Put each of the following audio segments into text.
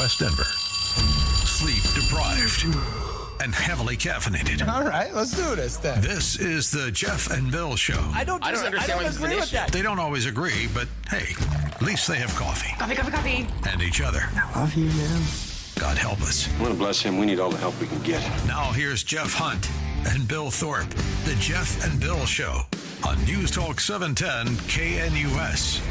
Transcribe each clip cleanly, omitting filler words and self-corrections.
West Denver. Sleep deprived and heavily caffeinated. All right, let's do this then. This is the Jeff and Bill Show. I don't agree with that. They don't always agree, but hey, at least they have coffee. Coffee. And each other. I love you, man. God help us. I want to bless him. We need all the help we can get. Now here's Jeff Hunt and Bill Thorpe. The Jeff and Bill Show on News Talk 710 KNUS.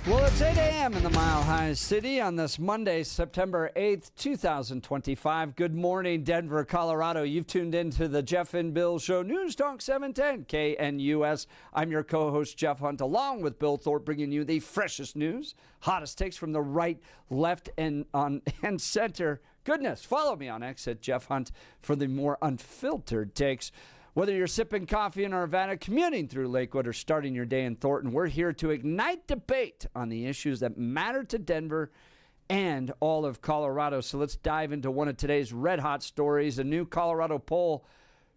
Well, it's 8 a.m. in the Mile High City on this Monday, September 8th, 2025. Good morning, Denver, Colorado. You've tuned into the Jeff and Bill Show, News Talk 710 KNUS. I'm your co-host, Jeff Hunt, along with Bill Thorpe, bringing you the freshest news, hottest takes from the right, left, and center. Goodness, follow me on X at Jeff Hunt for the more unfiltered takes. Whether you're sipping coffee in Arvada, commuting through Lakewood, or starting your day in Thornton, we're here to ignite debate on the issues that matter to Denver and all of Colorado. So let's dive into one of today's red-hot stories. A new Colorado poll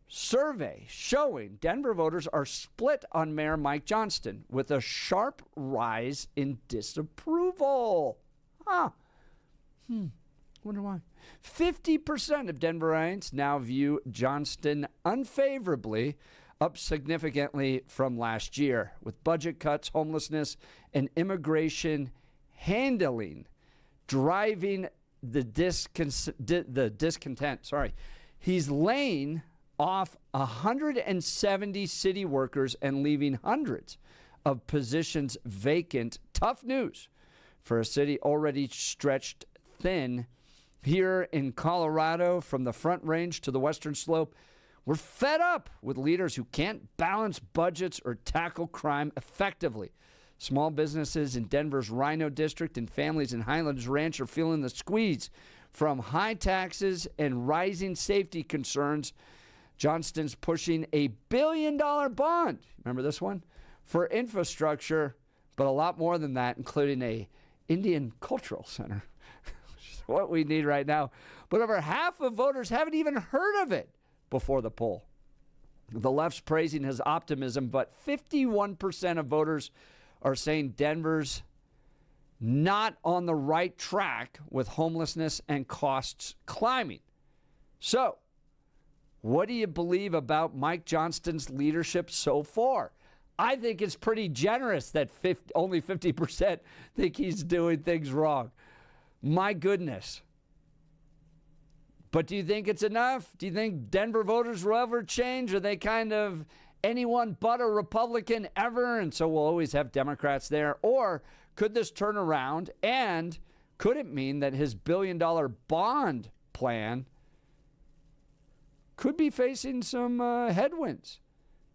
survey showing Denver voters are split on Mayor Mike Johnston, with a sharp rise in disapproval. Wonder why. 50% of Denverites now view Johnston unfavorably, up significantly from last year, with budget cuts, homelessness, and immigration handling driving the discontent. He's laying off 170 city workers and leaving hundreds of positions vacant. Tough news for a city already stretched thin. Here in Colorado, from the Front Range to the Western Slope, we're fed up with leaders who can't balance budgets or tackle crime effectively. Small businesses in Denver's Rhino District and families in Highlands Ranch are feeling the squeeze from high taxes and rising safety concerns. Johnston's pushing a $1 billion bond, remember this one, for infrastructure, but a lot more than that, including a Indian Cultural Center. What we need right now. But over half of voters haven't even heard of it before the poll. The left's praising his optimism, but 51% of voters are saying Denver's not on the right track with homelessness and costs climbing. So, what do you believe about Mike Johnston's leadership so far? I think it's pretty generous that only 50% think he's doing things wrong. My goodness. But do you think it's enough? Do you think Denver voters will ever change? Are they kind of anyone but a Republican ever? And so we'll always have Democrats there. Or could this turn around, and could it mean that his $1 billion bond plan could be facing some headwinds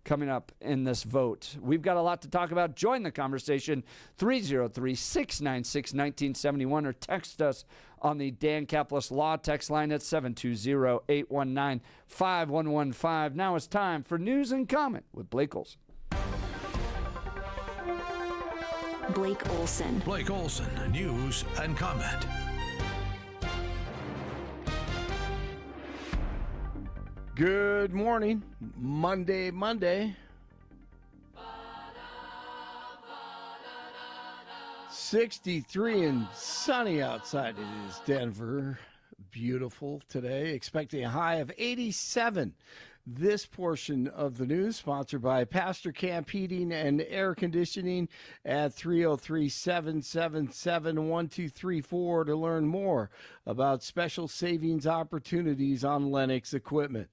coming up in this vote? We've got a lot to talk about. Join the conversation, 303-696-1971, or text us on the Dan Caplis Law text line at 720-819-5115. Now it's time for News and Comment with Blake Olson. Blake Olson, News and Comment. Good morning. Monday. 63 and sunny outside. It is Denver. Beautiful today. Expecting a high of 87. This portion of the news sponsored by Pastor Camp Heating and Air Conditioning at 303-777-1234 to learn more about special savings opportunities on Lennox equipment.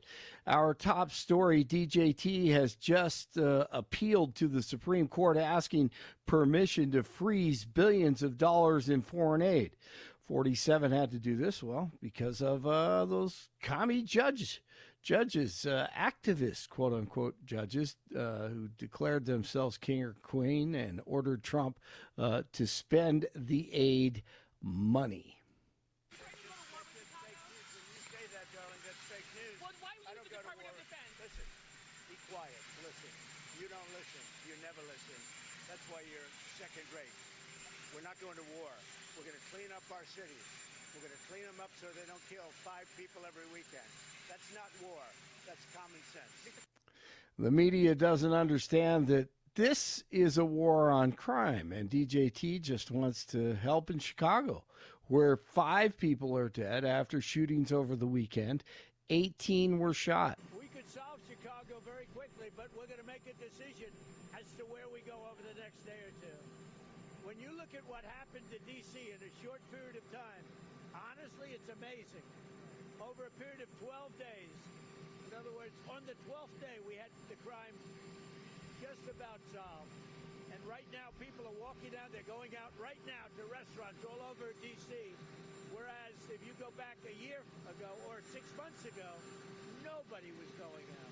Our top story, DJT has just appealed to the Supreme Court asking permission to freeze billions of dollars in foreign aid. 47 had to do this, well, because of those commie judges, activists, quote-unquote judges, who declared themselves king or queen and ordered Trump to spend the aid money. We're not going to war. We're going to clean up our cities. We're going to clean them up so they don't kill 5 people every weekend. That's not war. That's common sense. The media doesn't understand that this is a war on crime, and DJT just wants to help in Chicago. where 5 people are dead after shootings over the weekend. 18 were shot. We could solve Chicago very quickly, but we're going to make a decision as to where we go over the next day or two. When you look at what happened to D.C. in a short period of time, honestly, it's amazing. Over a period of 12 days, in other words, on the 12th day, we had the crime just about solved. And right now, people are walking out. They're going out right now to restaurants all over D.C., whereas if you go back a year ago or 6 months ago, nobody was going out.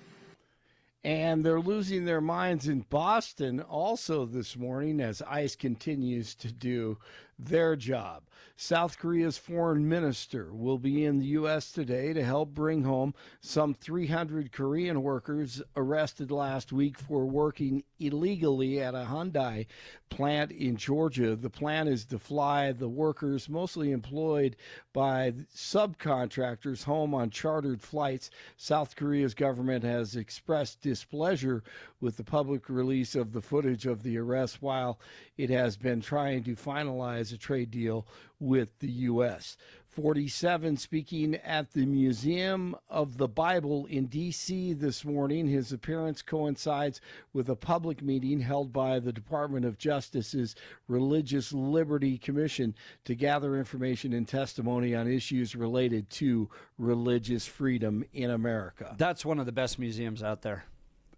And they're losing their minds in Boston also this morning as ICE continues to do their job. South Korea's foreign minister will be in the U.S. today to help bring home some 300 Korean workers arrested last week for working illegally at a Hyundai plant in Georgia. The plan is to fly the workers, mostly employed by subcontractors, home on chartered flights. South Korea's government has expressed displeasure with the public release of the footage of the arrest while it has been trying to finalize a trade deal with the U.S. 47 speaking at the Museum of the Bible in D.C. this morning. His appearance coincides with a public meeting held by the Department of Justice's Religious Liberty Commission to gather information and testimony on issues related to religious freedom in America. That's one of the best museums out there.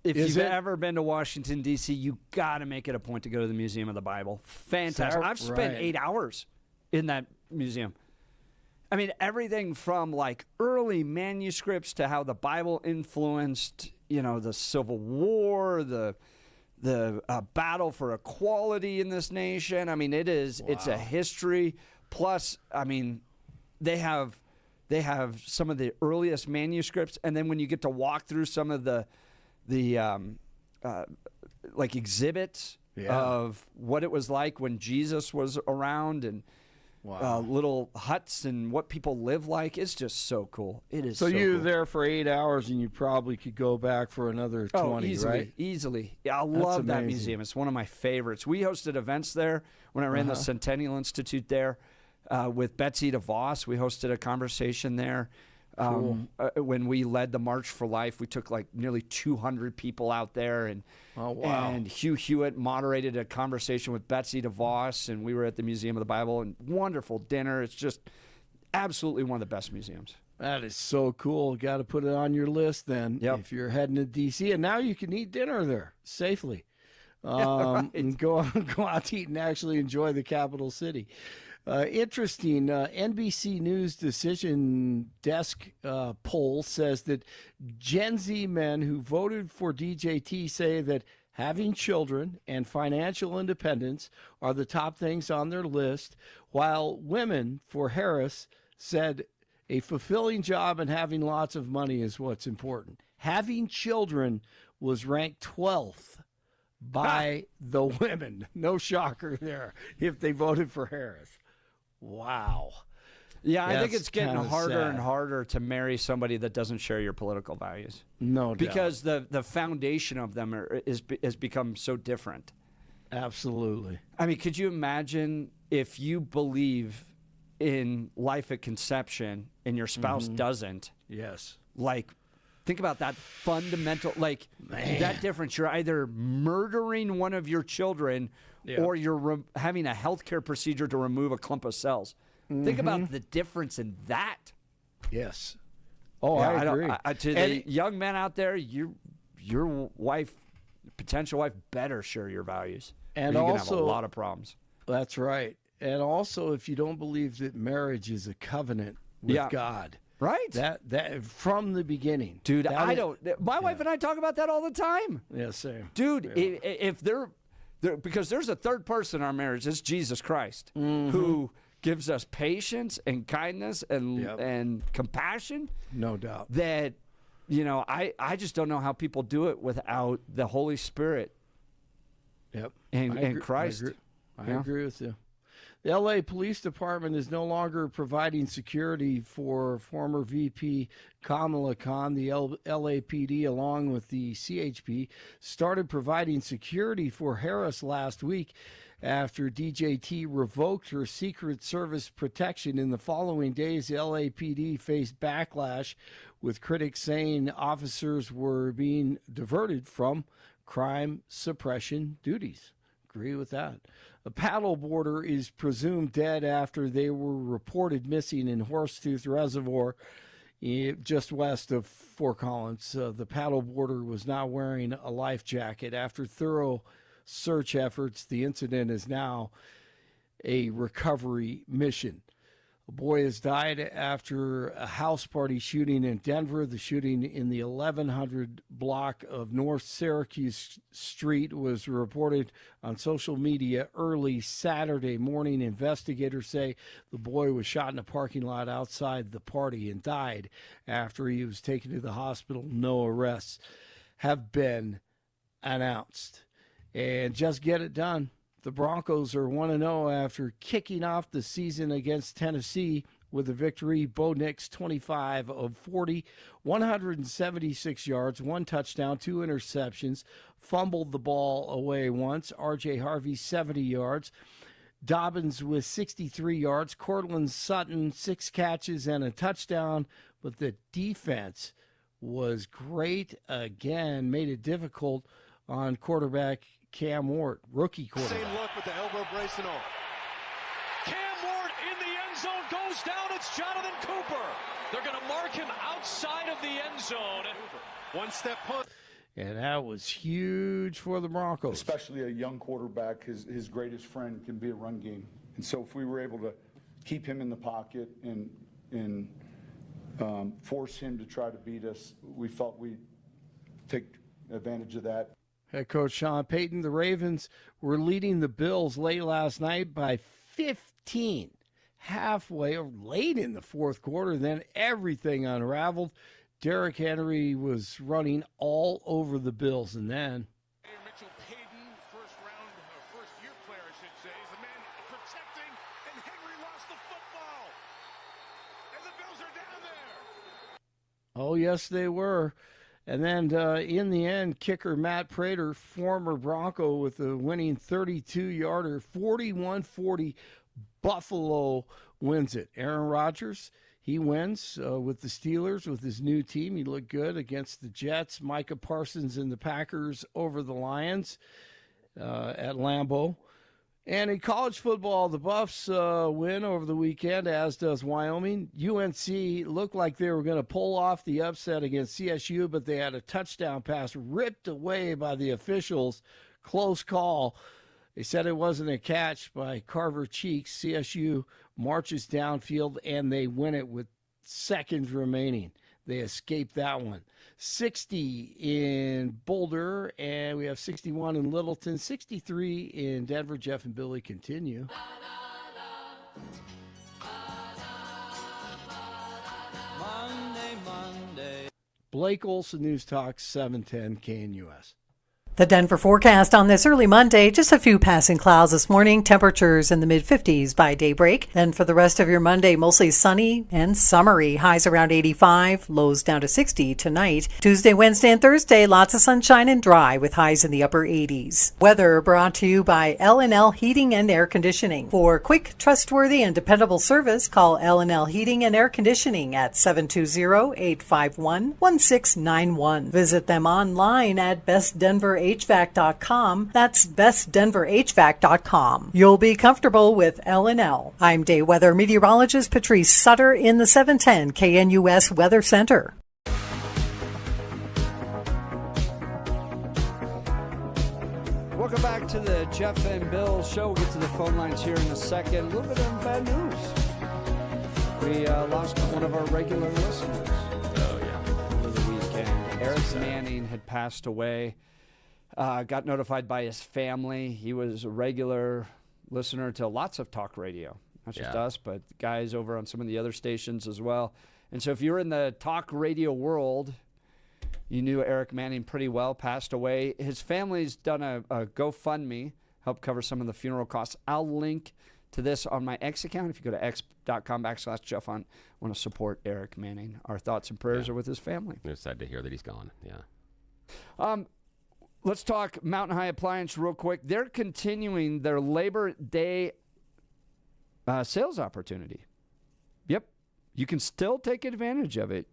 If Is you've it? ever been to Washington, D.C., you got to make it a point to go to the Museum of the Bible. Fantastic. I've spent Right. 8 hours in that museum. I mean, everything from like early manuscripts to how the Bible influenced, the Civil War, the battle for equality in this nation. I mean, it's a history. Plus, I mean, they have some of the earliest manuscripts, and then when you get to walk through some of the like exhibits of what it was like when Jesus was around and little huts and what people live like. It's just so cool. It is. So you were cool. there for 8 hours, and you probably could go back for another 20, easily, right? Easily. Yeah, I love that amazing. museum. It's one of my favorites. We hosted events there when I ran the Centennial Institute there with Betsy DeVos. We hosted a conversation there. When we led the March for Life, we took like nearly 200 people out there, and and Hugh Hewitt moderated a conversation with Betsy DeVos, and we were at the Museum of the Bible, and wonderful dinner. It's just absolutely one of the best museums. That is so cool. Got to put it on your list then if you're heading to D.C. And now you can eat dinner there safely. And go out to eat and actually enjoy the capital city. Interesting. NBC News Decision Desk poll says that Gen Z men who voted for DJT say that having children and financial independence are the top things on their list, while women for Harris said a fulfilling job and having lots of money is what's important. Having children was ranked 12th by the women. No shocker there if they voted for Harris. Wow. Yeah, I think That's it's getting kinda harder sad. and harder to marry somebody that doesn't share your political values. No doubt. Because the foundation of them has become so different. Absolutely. I mean, could you imagine if you believe in life at conception and your spouse doesn't? Yes. Like, think about that fundamental, like, that difference. You're either murdering one of your children or you're having a healthcare procedure to remove a clump of cells. Think about the difference in that. Yes. Oh, I agree. To the young men out there, your wife, potential wife, better share your values. And you're also, gonna have a lot of problems. That's right. And also, if you don't believe that marriage is a covenant with God. Right. That from the beginning. Dude, that my wife and I talk about that all the time. Yeah, same. Dude, if they're because there's a third person in our marriage, it's Jesus Christ, who gives us patience and kindness and compassion. No doubt. That, I just don't know how people do it without the Holy Spirit Yep. and Christ. I agree with you. The LA Police Department is no longer providing security for former VP Kamala Khan. The LAPD, along with the CHP, started providing security for Harris last week after DJT revoked her Secret Service protection. In the following days, the LAPD faced backlash, with critics saying officers were being diverted from crime suppression duties. Agree with that. A paddleboarder is presumed dead after they were reported missing in Horsetooth Reservoir just west of Fort Collins. The paddleboarder was not wearing a life jacket. After thorough search efforts, the incident is now a recovery mission. A boy has died after a house party shooting in Denver. The shooting in the 1100 block of North Syracuse Street was reported on social media early Saturday morning. Investigators say the boy was shot in a parking lot outside the party and died after he was taken to the hospital. No arrests have been announced. And just get it done. The Broncos are 1-0 after kicking off the season against Tennessee with a victory. Bo Nix, 25 of 40, 176 yards, 1 touchdown, 2 interceptions, fumbled the ball away once. R.J. Harvey, 70 yards. Dobbins with 63 yards. Cortland Sutton, 6 catches and a touchdown. But the defense was great again, made it difficult on quarterback Cam Ward, rookie quarterback. Same look with the elbow brace and all. Cam Ward in the end zone goes down. It's Jonathan Cooper. They're going to mark him outside of the end zone. One-step punt. And that was huge for the Broncos. Especially a young quarterback, his greatest friend can be a run game. And so if we were able to keep him in the pocket and force him to try to beat us, we felt we'd take advantage of that. Head coach Sean Payton, the Ravens were leading the Bills late last night by 15, halfway or late in the fourth quarter. Then everything unraveled. Derrick Henry was running all over the Bills, and then Mitchell Payton, first-year player, I should say, is the man protecting, and Henry lost the football. And the Bills are down there. Oh, yes, they were. And then in the end, kicker Matt Prater, former Bronco, with a winning 32-yarder, 41-40. Buffalo wins it. Aaron Rodgers, he wins with the Steelers with his new team. He looked good against the Jets. Micah Parsons and the Packers over the Lions at Lambeau. And in college football, the Buffs win over the weekend, as does Wyoming. UNC looked like they were going to pull off the upset against CSU, but they had a touchdown pass ripped away by the officials. Close call. They said it wasn't a catch by Carver Cheeks. CSU marches downfield, and they win it with seconds remaining. They escaped that one. 60 in Boulder, and we have 61 in Littleton, 63 in Denver. Jeff and Billy continue. Monday. Blake Olson, News Talk, 710 KNUS. The Denver forecast on this early Monday, just a few passing clouds this morning, temperatures in the mid-50s by daybreak. Then for the rest of your Monday, mostly sunny and summery, highs around 85, lows down to 60 tonight. Tuesday, Wednesday, and Thursday, lots of sunshine and dry with highs in the upper 80s. Weather brought to you by L&L Heating and Air Conditioning. For quick, trustworthy, and dependable service, call L&L Heating and Air Conditioning at 720-851-1691. Visit them online at bestdenverhvac.com. That's bestdenverhvac.com. You'll be comfortable with L&L. I'm day weather meteorologist Patrice Sutter in the 710 KNUS Weather Center. Welcome back to the Jeff and Bill show. We'll get to the phone lines here in a second. A little bit of bad news. We lost one of our regular listeners. Oh, yeah. Over the weekend. Eric Manning had passed away. Got notified by his family. He was a regular listener to lots of talk radio. Not just us, but guys over on some of the other stations as well. And so if you're in the talk radio world, you knew Eric Manning pretty well, passed away. His family's done a GoFundMe, help cover some of the funeral costs. I'll link to this on my X account. If you go to x.com/Jeff Hunt, I want to support Eric Manning. Our thoughts and prayers are with his family. We're sad to hear that he's gone. Yeah. Let's talk Mountain High Appliance real quick. They're continuing their Labor Day sales opportunity. Yep. You can still take advantage of it.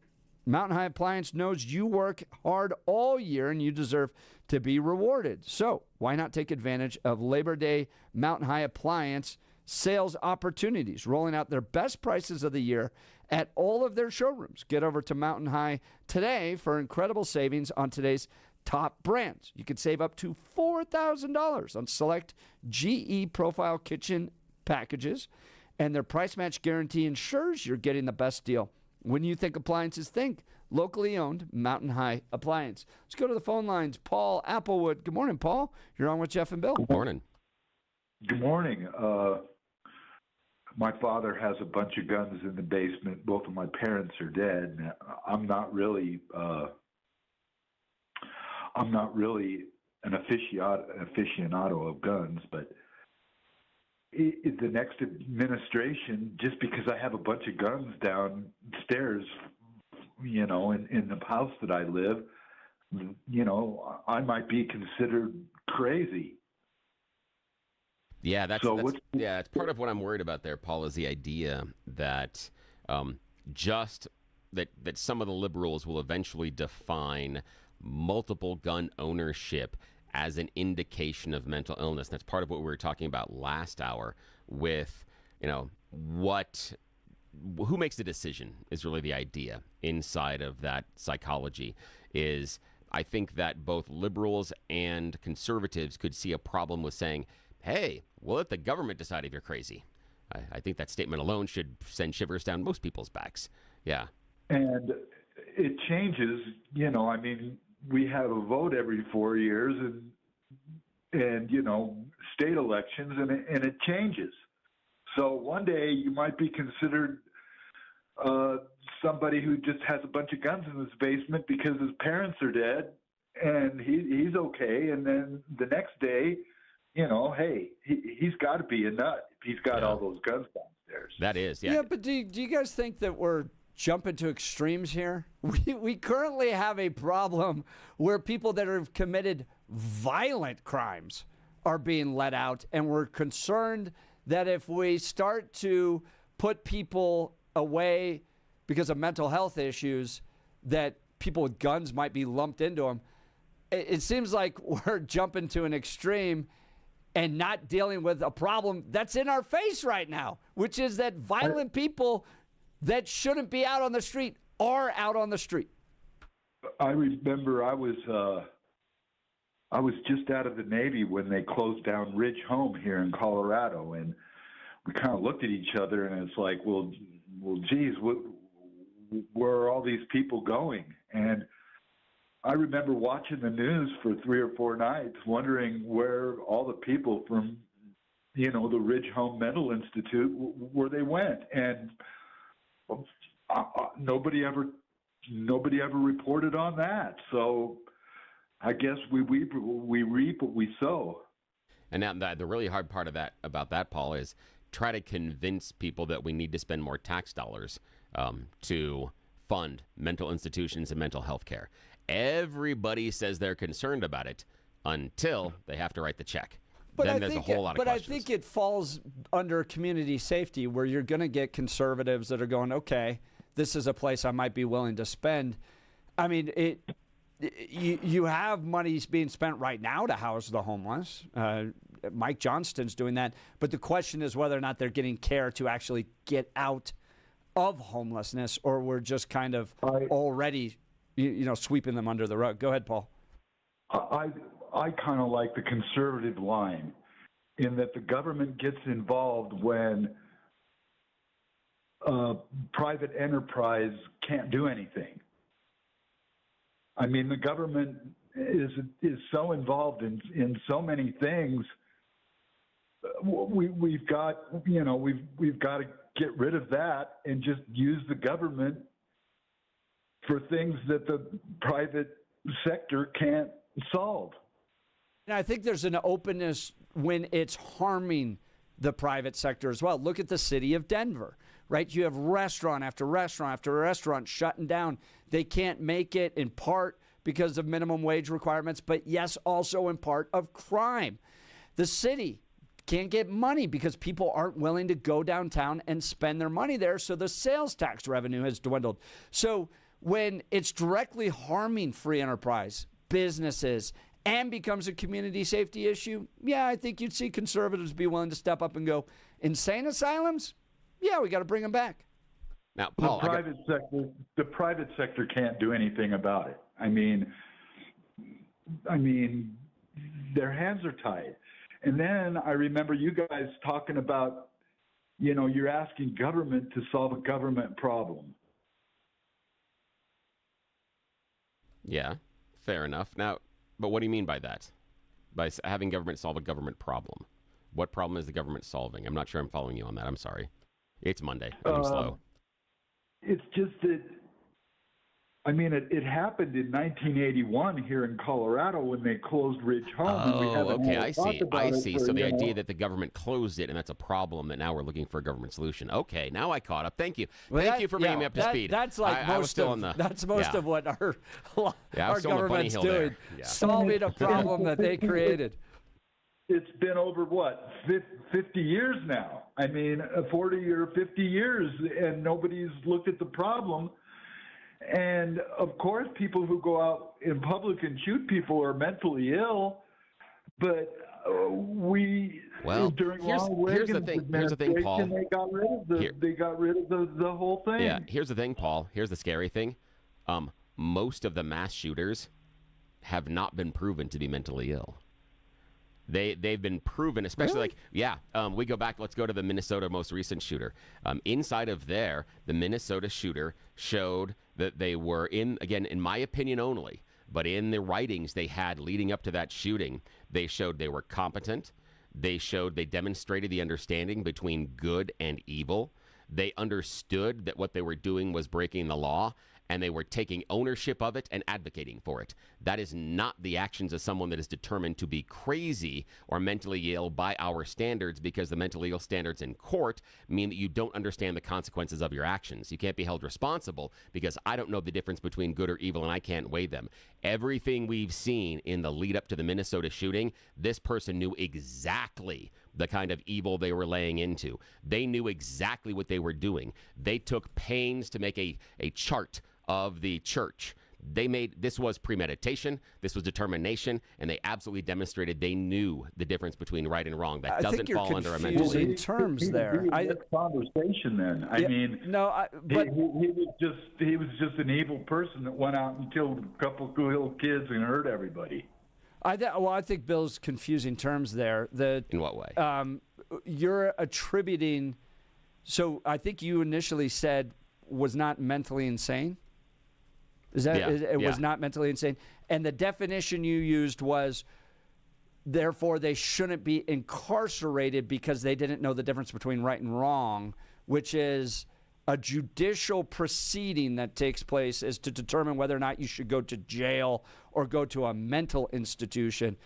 Mountain High Appliance knows you work hard all year and you deserve to be rewarded. So why not take advantage of Labor Day Mountain High Appliance sales opportunities, rolling out their best prices of the year at all of their showrooms. Get over to Mountain High today for incredible savings on today's top brands. You could save up to $4,000 on select GE Profile kitchen packages, and their price match guarantee ensures you're getting the best deal. When you think appliances, think locally owned Mountain High Appliance. Let's go to the phone lines. Paul Applewood. Good morning, Paul. You're on with Jeff and Bill. Good morning. Good morning. My father has a bunch of guns in the basement. Both of my parents are dead. I'm not really an aficionado of guns, but the next administration, just because I have a bunch of guns downstairs, in the house that I live, I might be considered crazy. Yeah, that's it's part of what I'm worried about there, Paul, is the idea that that some of the liberals will eventually define multiple gun ownership as an indication of mental illness. That's part of what we were talking about last hour with, who makes the decision is really the idea inside of that psychology. Is I think that both liberals and conservatives could see a problem with saying, hey, we'll let the government decide if you're crazy. I think that statement alone should send shivers down most people's backs. Yeah. And it changes, we have a vote every 4 years and state elections, and it changes. So one day you might be considered somebody who just has a bunch of guns in his basement because his parents are dead, and he's okay. And then the next day, hey, he's got to be a nut if he's got all those guns downstairs. That is, yeah. Yeah, but do you guys think that we're jumping to extremes here? We currently have a problem where people that have committed violent crimes are being let out, and we're concerned that if we start to put people away because of mental health issues, that people with guns might be lumped into them. It seems like we're jumping to an extreme and not dealing with a problem that's in our face right now, which is that violent people that shouldn't be out on the street are out on the street. I remember I was just out of the Navy when they closed down Ridge Home here in Colorado, and we kind of looked at each other, and it's like, well, geez, where are all these people going? And I remember watching the news for 3 or 4 nights, wondering where all the people from, the Ridge Home Mental Institute, where they went, and nobody ever reported on that. So I guess we reap what we sow. And now the really hard part about that, Paul, is try to convince people that we need to spend more tax dollars to fund mental institutions and mental health care. Everybody says they're concerned about it until they have to write the check. But then there's a whole lot of questions. But I think it falls under community safety, where you're going to get conservatives that are going, okay, this is a place I might be willing to spend. I mean, you have money being spent right now to house the homeless. Mike Johnston's doing that. But the question is whether or not they're getting care to actually get out of homelessness, or we're just kind of already sweeping them under the rug. Go ahead, Paul. I kind of like the conservative line in that the government gets involved when private enterprise can't do anything. I mean, the government is so involved in so many things. We've got to get rid of that and just use the government for things that the private sector can't solve. And I think there's an openness when it's harming the private sector as well. Look at the city of Denver, right? You have restaurant after restaurant after restaurant shutting down. They can't make it in part because of minimum wage requirements, but yes, also in part of crime. The city can't get money because people aren't willing to go downtown and spend their money there, so the sales tax revenue has dwindled. So when it's directly harming free enterprise, businesses, and becomes a community safety issue, yeah, I think you'd see conservatives be willing to step up and go, insane asylums? Yeah, we got to bring them back. Now, Paul, the private sector can't do anything about it. I mean, their hands are tied. And then I remember you guys talking about, you're asking government to solve a government problem. Yeah, fair enough. Now, but what do you mean by that? By having government solve a government problem? What problem is the government solving? I'm not sure I'm following you on that. I'm sorry. It's Monday. I'm slow. It's just that, it happened in 1981 here in Colorado when they closed Ridge Home. Oh, okay, I see. So the idea that the government closed it and that's a problem that now we're looking for a government solution. Okay, now I caught up. Thank you. Thank you for bringing me up to speed. That's like most of what our government's doing, solving a problem that they created. It's been over, 50 years now. 40 or 50 years, and nobody's looked at the problem. And, of course, people who go out in public and shoot people are mentally ill. But during here's the thing, Paul. They got rid of the whole thing. Yeah, here's the thing, Paul. Here's the scary thing. Most of the mass shooters have not been proven to be mentally ill. They've been proven, especially we go back. Let's go to the Minnesota most recent shooter. Inside of there, the Minnesota shooter showed that they were in my opinion only, but in the writings they had leading up to that shooting, they showed they were competent. They demonstrated the understanding between good and evil. They understood that what they were doing was breaking the law, and they were taking ownership of it and advocating for it. That is not the actions of someone that is determined to be crazy or mentally ill by our standards, because the mentally ill standards in court mean that you don't understand the consequences of your actions. You can't be held responsible because I don't know the difference between good or evil and I can't weigh them. Everything we've seen in the lead up to the Minnesota shooting, this person knew exactly the kind of evil they were laying into. They knew exactly what they were doing. They took pains to make a chart of the church. This was premeditation, this was determination, and they absolutely demonstrated they knew the difference between right and wrong. That doesn't fall under a mental in terms there. Conversation then. He was just an evil person that went out and killed a couple of little kids and hurt everybody. I think Bill's confusing terms there. In what way? You're attributing. So I think you initially said was not mentally insane. Was not mentally insane, and the definition you used was, therefore they shouldn't be incarcerated because they didn't know the difference between right and wrong, which is a judicial proceeding that takes place is to determine whether or not you should go to jail or go to a mental institution.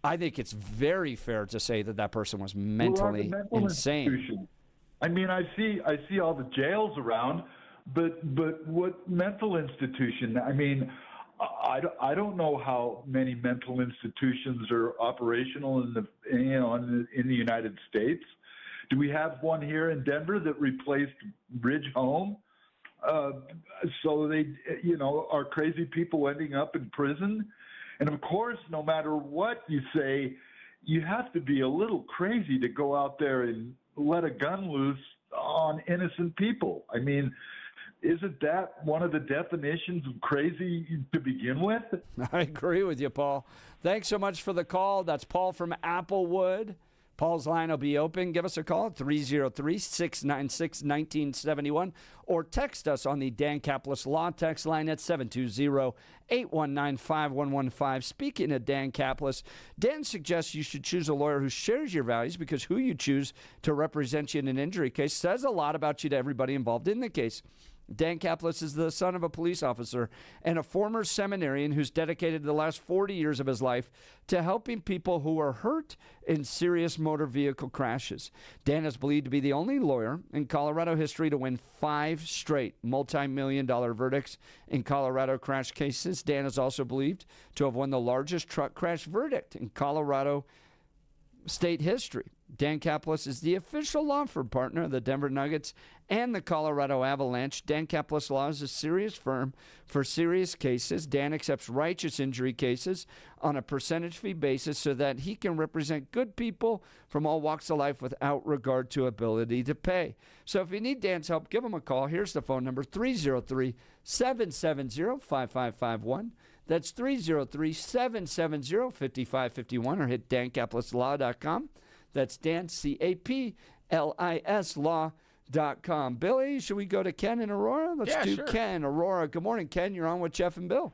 I think it's very fair to say that person was mentally insane. I see all the jails around, but what mental institution? I don't know how many mental institutions are operational in the United States. Do we have one here in Denver that replaced Ridge Home? So they, are crazy people ending up in prison? And of course, no matter what you say, you have to be a little crazy to go out there and let a gun loose on innocent people. Isn't that one of the definitions of crazy to begin with? I agree with you, Paul. Thanks so much for the call. That's Paul from Applewood. Paul's line will be open. Give us a call at 303-696-1971 or text us on the Dan Caplis Law text line at 720-819-5115. Speaking of Dan Caplis, Dan suggests you should choose a lawyer who shares your values because who you choose to represent you in an injury case says a lot about you to everybody involved in the case. Dan Kaplis is the son of a police officer and a former seminarian who's dedicated the last 40 years of his life to helping people who are hurt in serious motor vehicle crashes. Dan is believed to be the only lawyer in Colorado history to win 5 straight multi-million-dollar verdicts in Colorado crash cases. Dan is also believed to have won the largest truck crash verdict in Colorado state history. Dan Kaplis is the official law firm partner of the Denver Nuggets and the Colorado Avalanche. Dan Kaplis Law is a serious firm for serious cases. Dan accepts righteous injury cases on a percentage fee basis so that he can represent good people from all walks of life without regard to ability to pay. So if you need Dan's help, give him a call. Here's the phone number, 303-770-5551. That's 303-770-5551, or hit dankaplisLaw.com. That's Dan, C-A-P-L-I-S law.com. Billy, should we go to Ken in Aurora? Let's do sure. Ken, Aurora. Good morning, Ken. You're on with Jeff and Bill.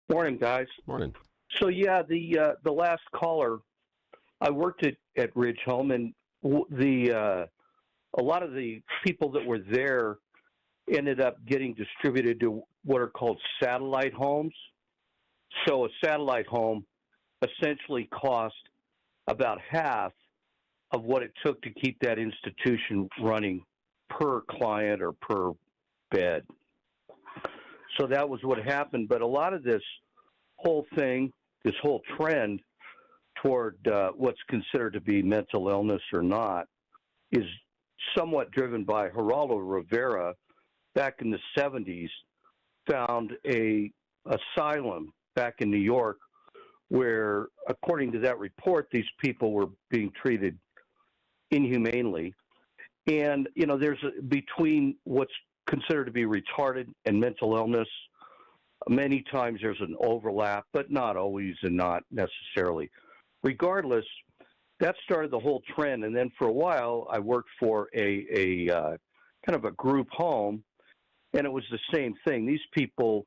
Morning, guys. Morning. So, yeah, the last caller, I worked at Ridge Home, and a lot of the people that were there ended up getting distributed to what are called satellite homes. So a satellite home essentially cost about half of what it took to keep that institution running per client or per bed. So that was what happened. But a lot of this whole thing, this whole trend toward what's considered to be mental illness or not, is somewhat driven by Geraldo Rivera back in the 70s, found a asylum back in New York where, according to that report, these people were being treated inhumanely. And, you know, between what's considered to be retarded and mental illness, many times there's an overlap, but not always and not necessarily. Regardless, that started the whole trend. And then for a while, I worked for a kind of a group home, and it was the same thing. These people,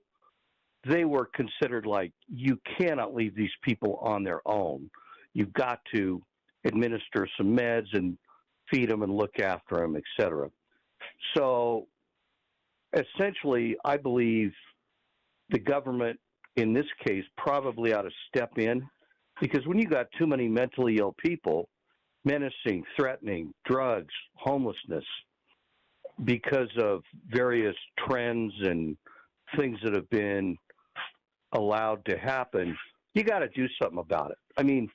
they were considered like, you cannot leave these people on their own. You've got to administer some meds and feed them and look after them, et cetera. So essentially, I believe the government in this case probably ought to step in, because when you got too many mentally ill people, menacing, threatening, drugs, homelessness, because of various trends and things that have been allowed to happen, you got to do something about it. I mean,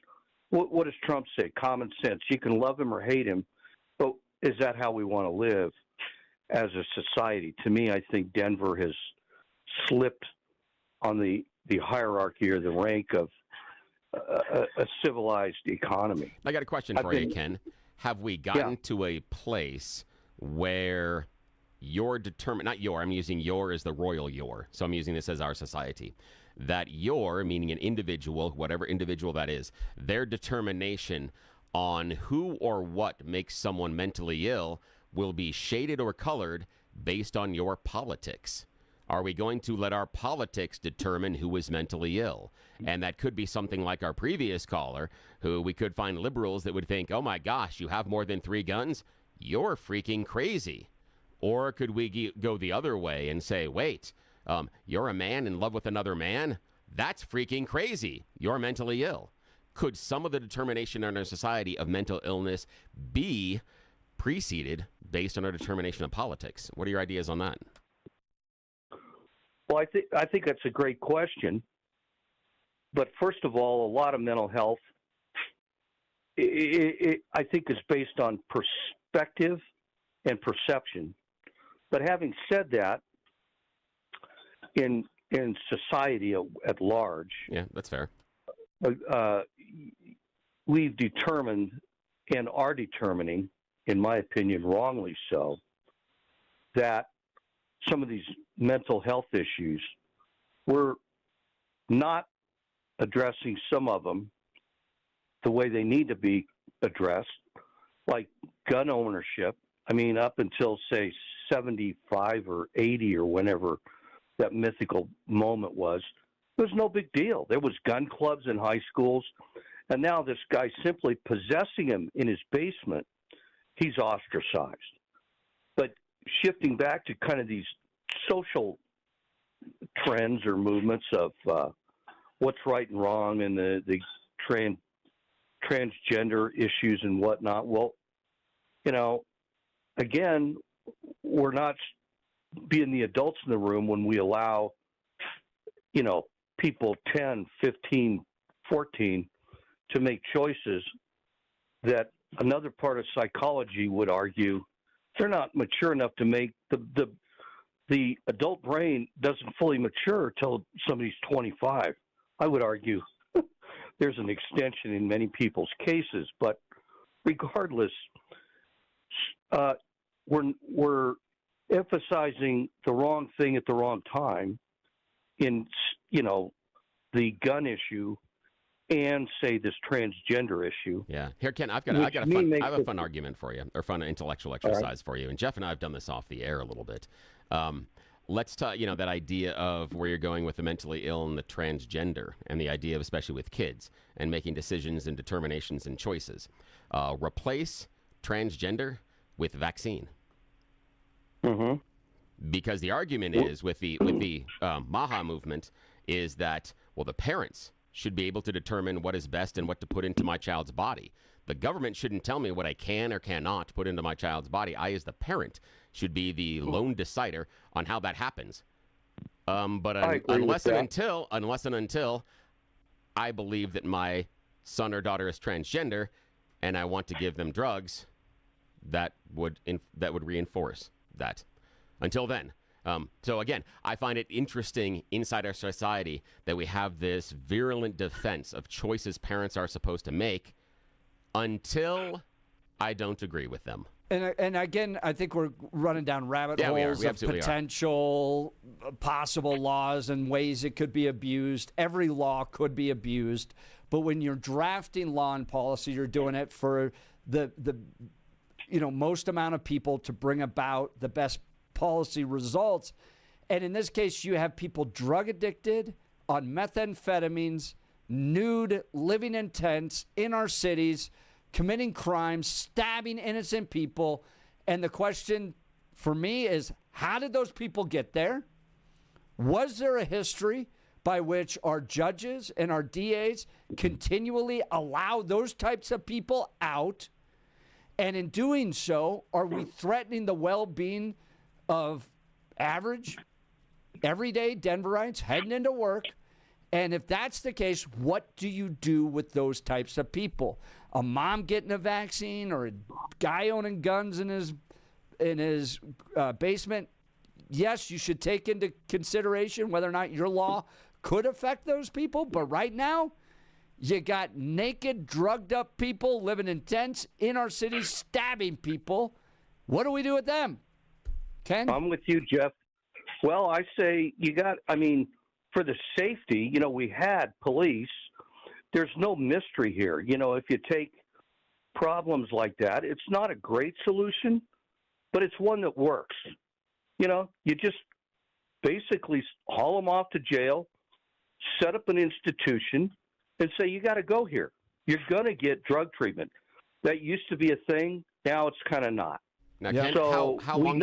what does Trump say? Common sense. You can love him or hate him, but is that how we want to live as a society? To me, I think Denver has slipped on the hierarchy or the rank of a civilized economy. I got a question for you, Ken. Have we gotten to a place where you're determined, not your, I'm using your as the royal your, so I'm using this as our society, that your, meaning an individual, whatever individual that is, their determination on who or what makes someone mentally ill will be shaded or colored based on your politics? Are we going to let our politics determine who is mentally ill? And that could be something like our previous caller, who we could find liberals that would think, oh my gosh, you have more than 3 guns? You're freaking crazy. Or could we go the other way and say, wait, you're a man in love with another man? That's freaking crazy. You're mentally ill. Could some of the determination in our society of mental illness be preceded based on our determination of politics? What are your ideas on that? Well, I think that's a great question. But first of all, a lot of mental health, I think, is based on perspective and perception. But having said that, in society at large, yeah, that's fair. We've determined and are determining, in my opinion, wrongly so, that some of these mental health issues, we're not addressing some of them the way they need to be addressed, like gun ownership. I mean, up until, say, 75 or 80 or whenever that mythical moment was, it was no big deal. There was gun clubs in high schools, and now this guy simply possessing them in his basement, he's ostracized. But shifting back to kind of these social trends or movements of what's right and wrong and the transgender issues and whatnot. Well, again, we're not being the adults in the room when we allow, people 10, 15, 14 to make choices that another part of psychology would argue they're not mature enough to make. The adult brain doesn't fully mature till somebody's 25. I would argue there's an extension in many people's cases, but regardless, we're emphasizing the wrong thing at the wrong time in, the gun issue and say this transgender issue. Yeah. Here, Ken, I have a fun argument for you, or fun intellectual exercise for you. And Jeff and I have done this off the air a little bit. Let's talk, that idea of where you're going with the mentally ill and the transgender, and the idea of, especially with kids, and making decisions and determinations and choices. Replace transgender with vaccine. Mm-hmm. Because the argument is with the MAHA movement is that, well, the parents should be able to determine what is best and what to put into my child's body. The government shouldn't tell me what I can or cannot put into my child's body. I, as the parent, should be the lone decider on how that happens. But unless and until I believe that my son or daughter is transgender, and I want to give them drugs, that would reinforce that. Until then. So again, I find it interesting inside our society that we have this virulent defense of choices parents are supposed to make until I don't agree with them. And again, I think we're running down rabbit holes of potential possible laws and ways it could be abused. Every law could be abused. But when you're drafting law and policy, you're doing it for the most amount of people to bring about the best policy results. And in this case, you have people drug addicted, on methamphetamines, nude, living in tents in our cities, committing crimes, stabbing innocent people. And the question for me is, how did those people get there? Was there a history by which our judges and our DAs continually allow those types of people out? And in doing so, are we threatening the well-being of average, everyday Denverites heading into work? And if that's the case, what do you do with those types of people? A mom getting a vaccine, or a guy owning guns in his basement? Yes, you should take into consideration whether or not your law could affect those people. But right now, you got naked, drugged up people living in tents in our cities, stabbing people. What do we do with them? Ken? I'm with you, Jeff. Well, I say for the safety, we had police. There's no mystery here. If you take problems like that, it's not a great solution, but it's one that works. You just basically haul them off to jail, set up an institution, and say, you got to go here. You're going to get drug treatment. That used to be a thing. Now it's kind of not. Now, Ken, how long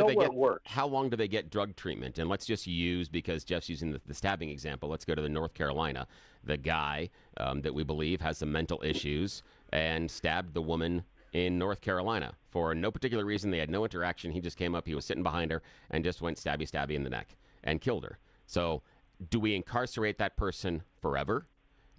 do they get drug treatment? And let's just use, because Jeff's using the stabbing example, let's go to the North Carolina. The guy that we believe has some mental issues and stabbed the woman in North Carolina for no particular reason. They had no interaction. He just came up. He was sitting behind her and just went stabby in the neck and killed her. So do we incarcerate that person forever?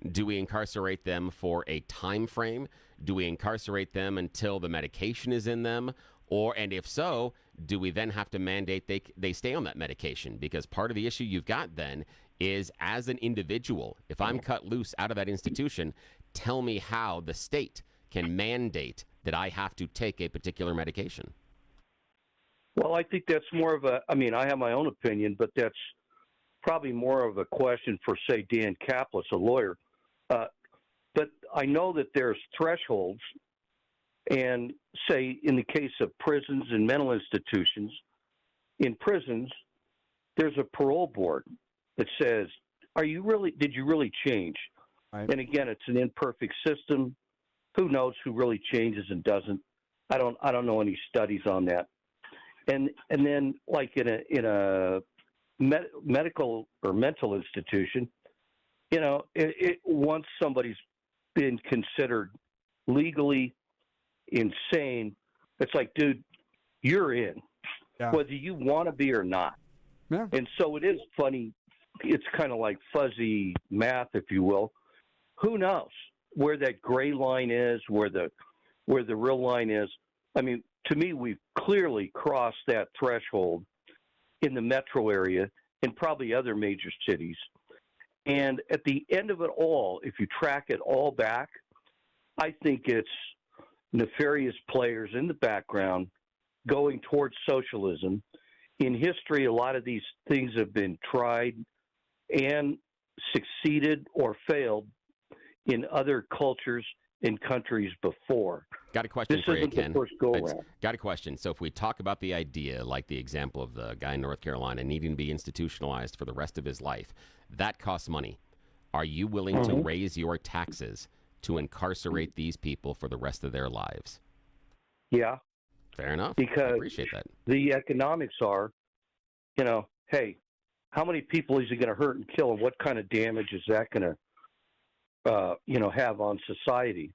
Do we incarcerate them for a time frame? Do we incarcerate them until the medication is in them? And if so, do we then have to mandate they stay on that medication? Because part of the issue you've got then is, as an individual, if I'm cut loose out of that institution, tell me how the state can mandate that I have to take a particular medication. Well, I think that's more of I have my own opinion, but that's probably more of a question for, say, Dan Kaplis, a lawyer. But I know that there's thresholds. And say, in the case of prisons and mental institutions, in prisons, there's a parole board that says, did you really change? Right. And again, it's an imperfect system. Who knows who really changes and doesn't? I don't know any studies on that. and then like in a medical or mental institution, once somebody's been considered legally insane, it's like, dude, you're in, whether you want to be or not. Yeah. And so it is funny. It's kind of like fuzzy math, if you will. Who knows where that gray line is, where the real line is? I mean, to me, we've clearly crossed that threshold in the metro area and probably other major cities. And at the end of it all, if you track it all back, I think it's nefarious players in the background going towards socialism. In history, a lot of these things have been tried and succeeded or failed in other cultures and countries before. Got a question for you, Ken. First go around. Got a question. So if we talk about the idea, like the example of the guy in North Carolina needing to be institutionalized for the rest of his life, that costs money. Are you willing to raise your taxes to incarcerate these people for the rest of their lives? Yeah. Fair enough. Because I appreciate that. The economics are, hey, how many people is he going to hurt and kill, and what kind of damage is that going to, have on society?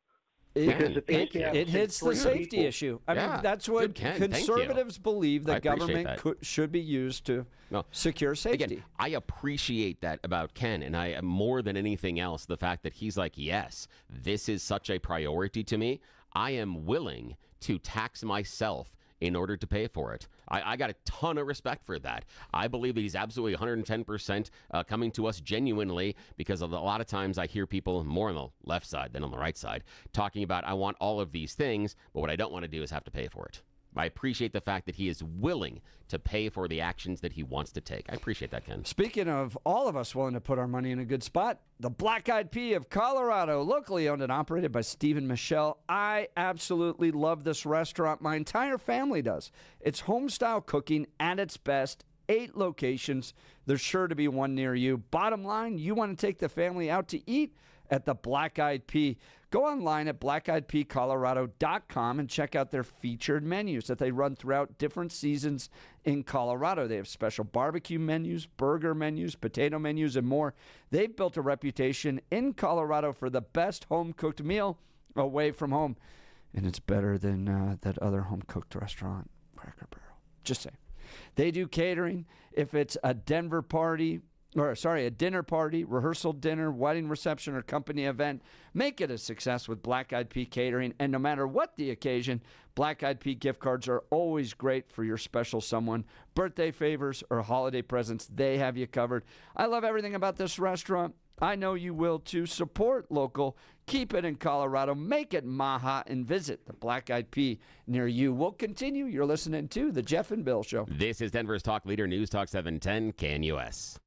Because it hits the safety issue. I mean, that's what conservatives believe, that government should be used to secure safety. Again, I appreciate that about Ken, and I more than anything else, the fact that he's like, yes, this is such a priority to me. I am willing to tax myself in order to pay for it. I got a ton of respect for that. I believe that he's absolutely 110% coming to us genuinely, because a lot of times I hear people more on the left side than on the right side talking about, I want all of these things, but what I don't want to do is have to pay for it. I appreciate the fact that he is willing to pay for the actions that he wants to take. I appreciate that, Ken. Speaking of all of us willing to put our money in a good spot, the Black Eyed Pea of Colorado, locally owned and operated by Steve and Michelle. I absolutely love this restaurant. My entire family does. It's home-style cooking at its best. 8 locations. There's sure to be one near you. Bottom line, you want to take the family out to eat at the Black Eyed Pea. Go online at blackeyedpeacolorado.com and check out their featured menus that they run throughout different seasons in Colorado. They have special barbecue menus, burger menus, potato menus, and more. They've built a reputation in Colorado for the best home-cooked meal away from home. And it's better than that other home-cooked restaurant, Cracker Barrel. Just saying. They do catering. If it's a dinner party, rehearsal dinner, wedding reception, or company event, make it a success with Black Eyed Pea Catering. And no matter what the occasion, Black Eyed Pea gift cards are always great for your special someone. Birthday favors or holiday presents, they have you covered. I love everything about this restaurant. I know you will too. Support local. Keep it in Colorado. Make it Maha, and visit the Black Eyed Pea near you. We'll continue. You're listening to The Jeff and Bill Show. This is Denver's Talk Leader, News Talk 710 KNUS.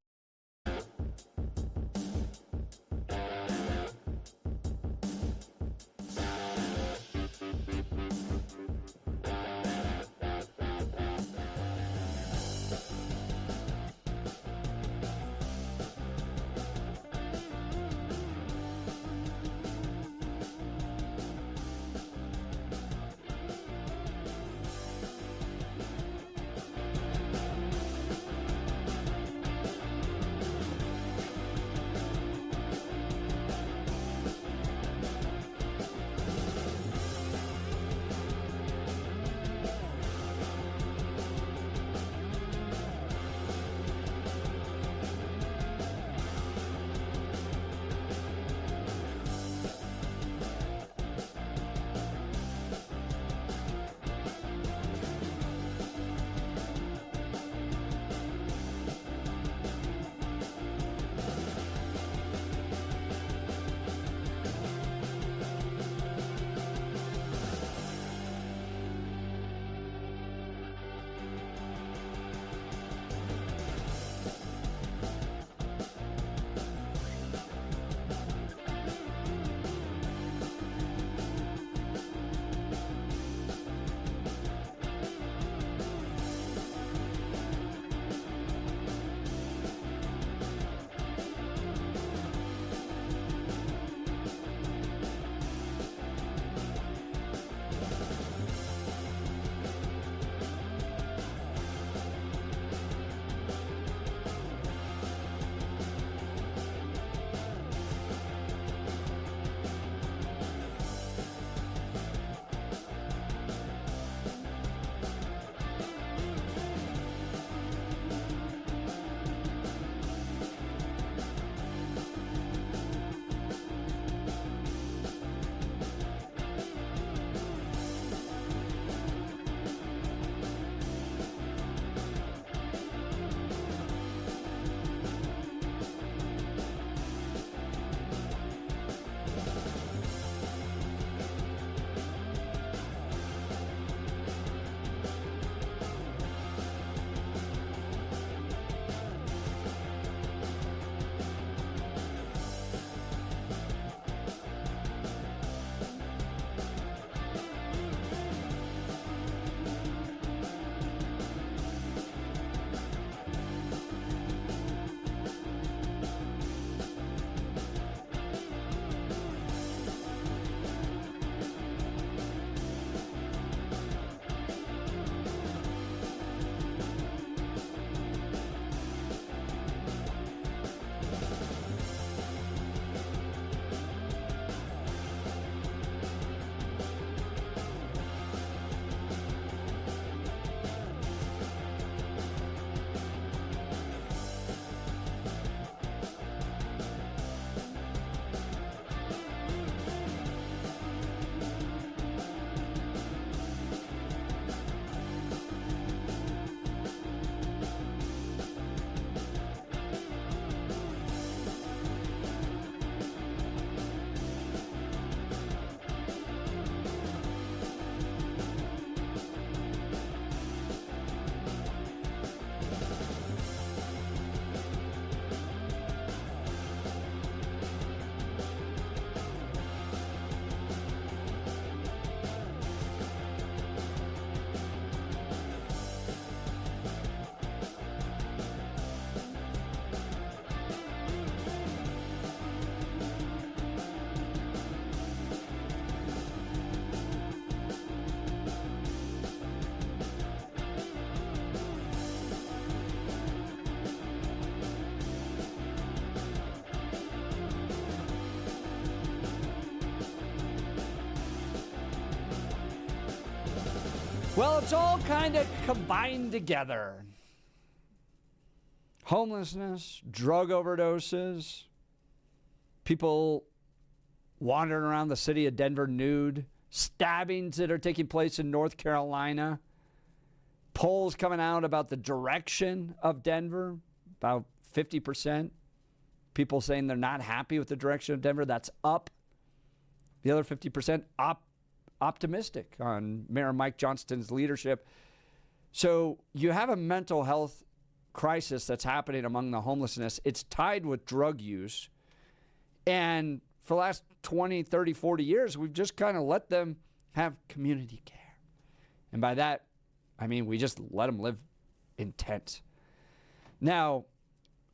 Well, it's all kind of combined together. Homelessness, drug overdoses, people wandering around the city of Denver nude, stabbings that are taking place in North Carolina, polls coming out about the direction of Denver, about 50%. People saying they're not happy with the direction of Denver. That's up. The other 50% optimistic on Mayor Mike Johnston's leadership. So you have a mental health crisis that's happening among the homelessness. It's tied with drug use. And for the last 20, 30, 40 years, we've just kind of let them have community care. And by that, I mean we just let them live in tents. Now,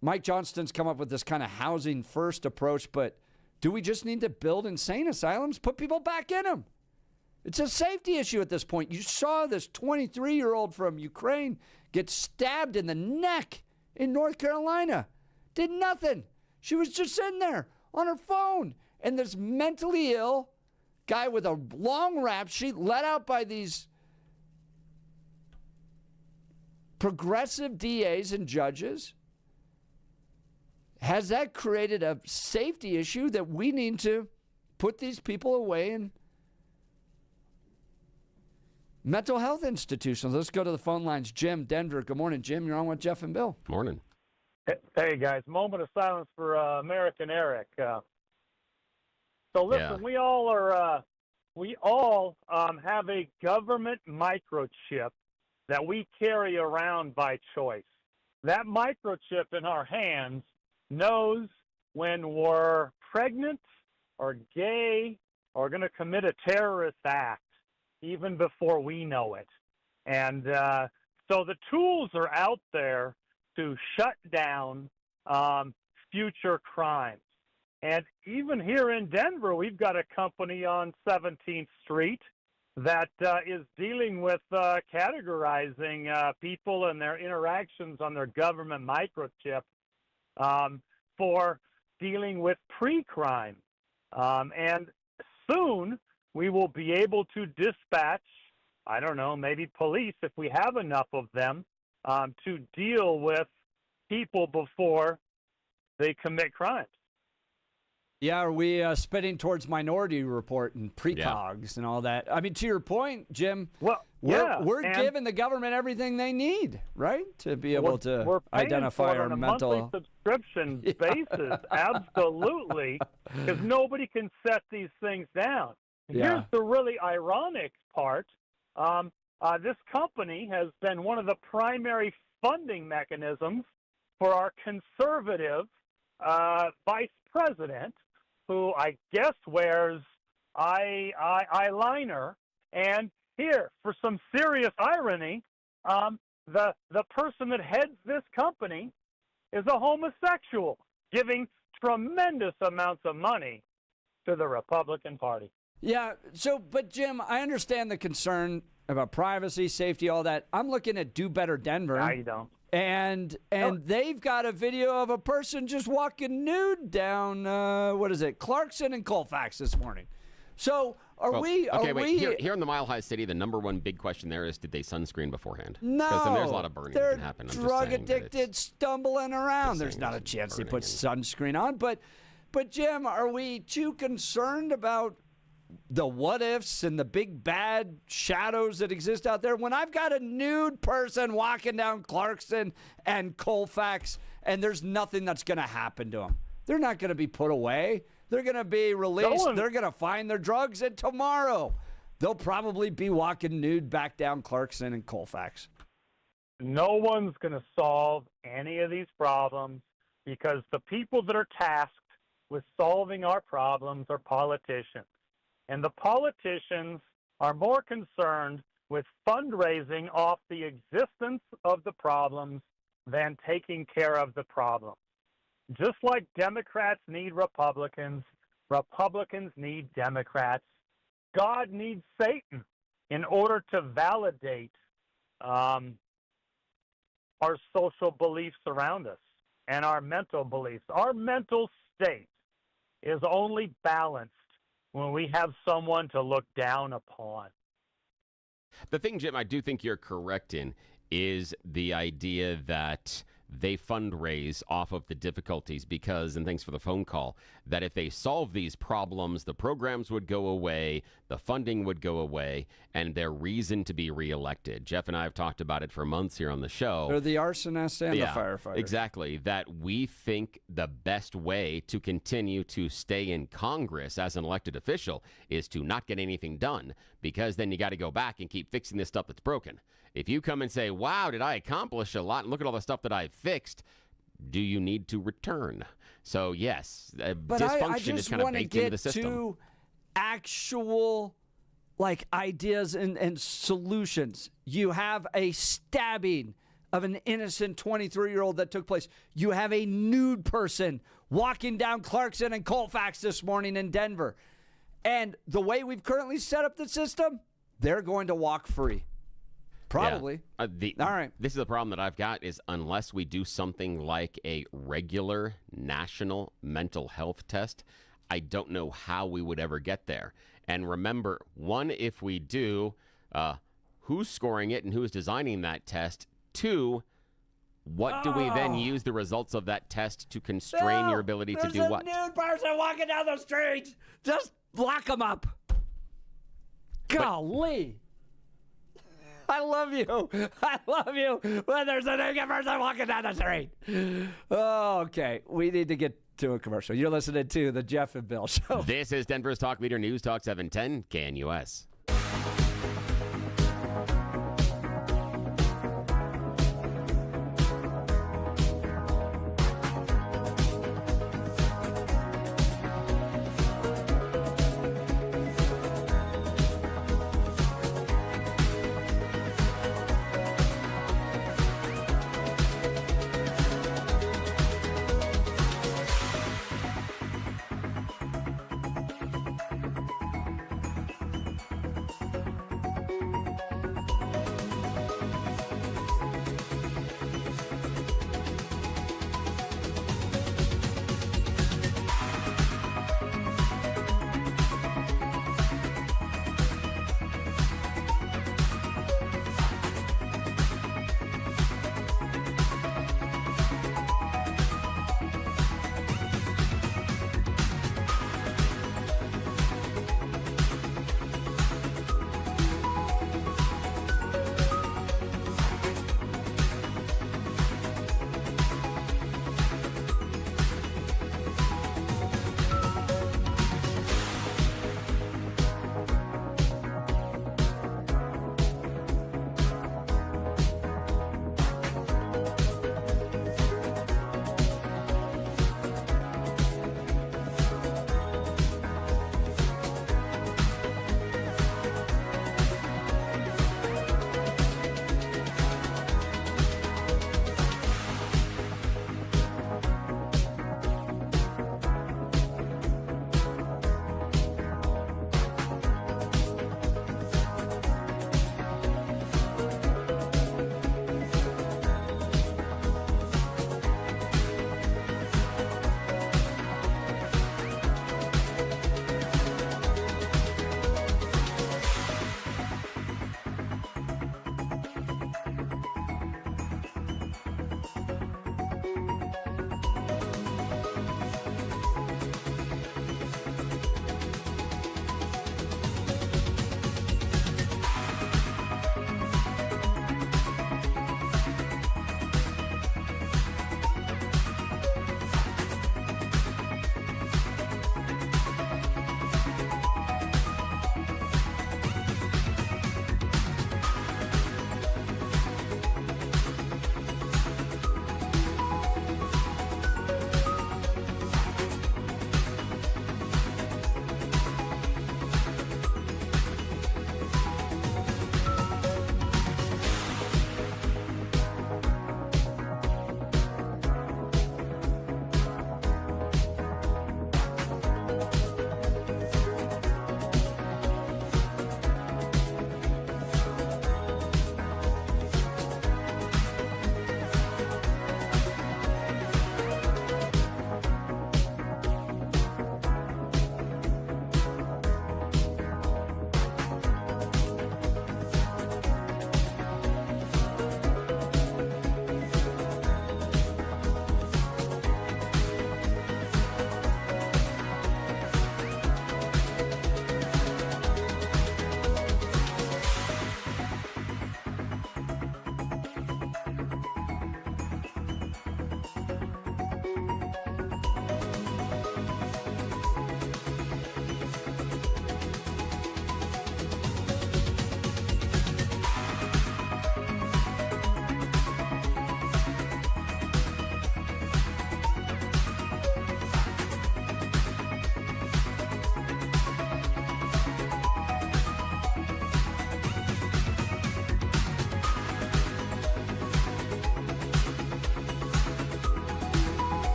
Mike Johnston's come up with this kind of housing first approach, but do we just need to build insane asylums? Put people back in them. It's a safety issue at this point. You saw this 23-year-old from Ukraine get stabbed in the neck in North Carolina. Did nothing. She was just sitting there on her phone. And this mentally ill guy with a long rap sheet let out by these progressive DAs and judges. Has that created a safety issue that we need to put these people away in mental health institutions? Let's go to the phone lines. Jim, Denver. Good morning, Jim. You're on with Jeff and Bill. Morning. Hey, guys. Moment of silence for American Eric. So listen, we all have a government microchip that we carry around by choice. That microchip in our hands knows when we're pregnant or gay or going to commit a terrorist act even before we know it. And so the tools are out there to shut down future crimes. And even here in Denver, we've got a company on 17th Street that is dealing with categorizing people and their interactions on their government microchip for dealing with pre-crime. And soon we will be able to dispatch, I don't know, maybe police, if we have enough of them, to deal with people before they commit crimes. Yeah, are we spinning towards Minority Report and precogs and all that? I mean, to your point, Jim, we're giving the government everything they need, right, to be able to identify our mental. We're paying for it on a monthly subscription basis, absolutely, because nobody can set these things down. Here's the really ironic part. This company has been one of the primary funding mechanisms for our conservative vice president, who I guess wears eyeliner. And here, for some serious irony, the person that heads this company is a homosexual, giving tremendous amounts of money to the Republican Party. Yeah, but Jim, I understand the concern about privacy, safety, all that. I'm looking at Do Better Denver. No, you don't. And they've got a video of a person just walking nude down, Clarkson and Colfax this morning. So here in the Mile High City, the number one big question there is, did they sunscreen beforehand? No. Because there's a lot of burning that can happen. Drug addicted, stumbling around. There's not a chance they put sunscreen on. But Jim, are we too concerned about the what ifs and the big bad shadows that exist out there when I've got a nude person walking down Clarkson and Colfax and there's nothing that's going to happen to them? They're not going to be put away. They're going to be released. They're going to find their drugs, and tomorrow they'll probably be walking nude back down Clarkson and Colfax. No one's going to solve any of these problems because the people that are tasked with solving our problems are politicians. And the politicians are more concerned with fundraising off the existence of the problems than taking care of the problem. Just like Democrats need Republicans, Republicans need Democrats. God needs Satan in order to validate our social beliefs around us and our mental beliefs. Our mental state is only balanced when we have someone to look down upon. The thing, Jim, I do think you're correct in is the idea that they fundraise off of the difficulties because, and thanks for the phone call, that if they solve these problems, the programs would go away, the funding would go away, and their reason to be reelected. Jeff and I have talked about it for months here on the show. They're the arsonists and the firefighters. Exactly. That we think the best way to continue to stay in Congress as an elected official is to not get anything done, because then you got to go back and keep fixing this stuff that's broken. If you come and say, wow, did I accomplish a lot, and look at all the stuff that I've fixed, do you need to return? So, yes, but dysfunction is kind of baked into the system. To actual ideas and solutions. You have a stabbing of an innocent 23-year-old that took place. You have a nude person walking down Clarkson and Colfax this morning in Denver. And the way we've currently set up the system, they're going to walk free. Probably. Yeah. All right. This is the problem that I've got is unless we do something like a regular national mental health test, I don't know how we would ever get there. And remember, one, if we do, who's scoring it and who's designing that test? Two, what do we then use the results of that test to constrain your ability to do what? There's a nude person walking down the street. Just lock them up. Golly. I love you. I love you when there's a naked person walking down the street. Okay, we need to get to a commercial. You're listening to the Jeff and Bill Show. This is Denver's Talk Leader News Talk 710 KNUS.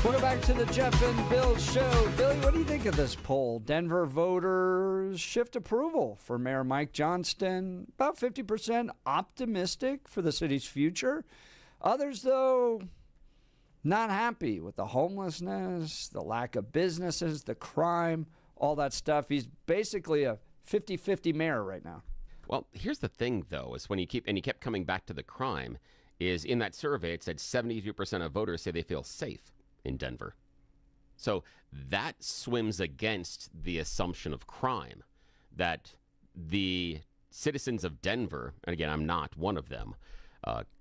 Welcome back to the Jeff and Bill Show. Billy, what do you think of this poll? Denver voters shift approval for Mayor Mike Johnston. About 50% optimistic for the city's future. Others, though, not happy with the homelessness, the lack of businesses, the crime, all that stuff. He's basically a 50-50 mayor right now. Well, here's the thing, though, is when you kept coming back to the crime, is in that survey, it said 72% of voters say they feel safe in Denver. So that swims against the assumption of crime, that the citizens of Denver, and again, I'm not one of them,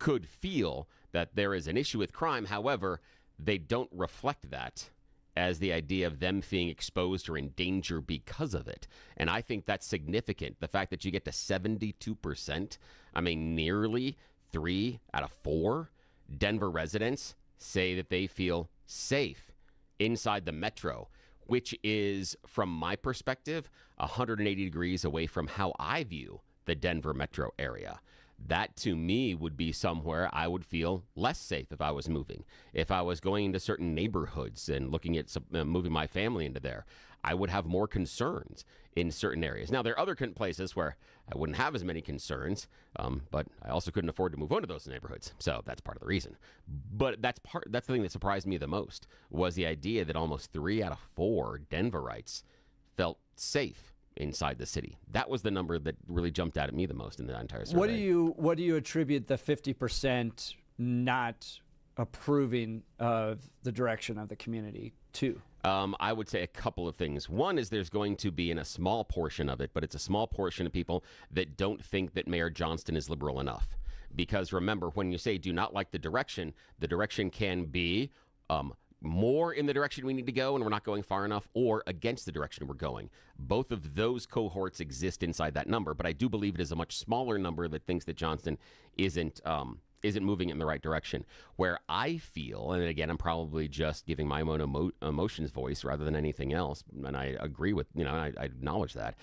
could feel that there is an issue with crime. However, they don't reflect that as the idea of them being exposed or in danger because of it. And I think that's significant. The fact that you get to 72%, I mean, nearly 3 out of 4 Denver residents say that they feel safe inside the metro, which is, from my perspective, 180 degrees away from how I view the Denver metro area. That, to me, would be somewhere I would feel less safe if I was moving. If I was going into certain neighborhoods and looking at moving my family into there, I would have more concerns in certain areas. Now, there are other places where I wouldn't have as many concerns, but I also couldn't afford to move on to those neighborhoods. So that's part of the reason. But that's the thing that surprised me the most, was the idea that almost 3 out of 4 Denverites felt safe inside the city. That was the number that really jumped out at me the most in the entire survey. What do you attribute the 50% not approving of the direction of the community to? I would say a couple of things. One is there's going to be, in a small portion of it, but it's a small portion of people that don't think that Mayor Johnston is liberal enough. Because remember, when you say do not like the direction can be more in the direction we need to go and we're not going far enough, or against the direction we're going. Both of those cohorts exist inside that number, but I do believe it is a much smaller number that thinks that Johnston isn't moving in the right direction. Where I feel, and again, I'm probably just giving my own emotions voice rather than anything else, and I agree with, I acknowledge that.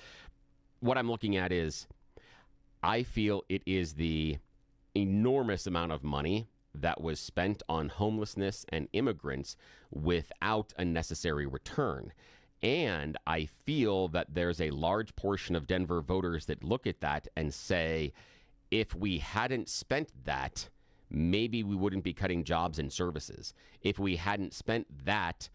What I'm looking at is, I feel it is the enormous amount of money that was spent on homelessness and immigrants without a necessary return. And I feel that there's a large portion of Denver voters that look at that and say, if we hadn't spent that, maybe we wouldn't be cutting jobs and services. If we hadn't spent that,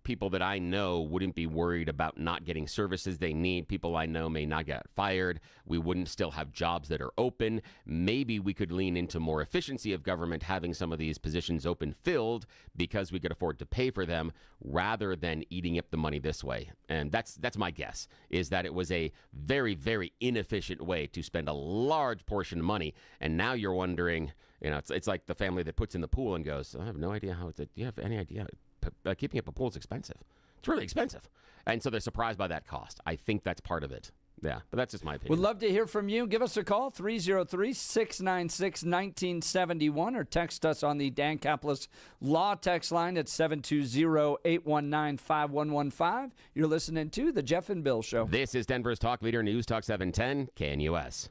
people that I know wouldn't be worried about not getting services they need. People I know may not get fired. We wouldn't still have jobs that are open. Maybe we could lean into more efficiency of government, having some of these positions open filled because we could afford to pay for them, rather than eating up the money this way. And that's my guess, is that it was a very, very inefficient way to spend a large portion of money. And now you're wondering, it's like the family that puts in the pool and goes, I have no idea how do you have any idea? Keeping up a pool is expensive. It's really expensive. And so they're surprised by that cost. I think that's part of it. Yeah, but that's just my opinion. Would love to hear from you. Give us a call, 303-696-1971, or text us on the Dan Caplis Law text line at 720-819-5115. You're listening to The Jeff and Bill Show. This is Denver's Talk Leader, News Talk 710, KNUS.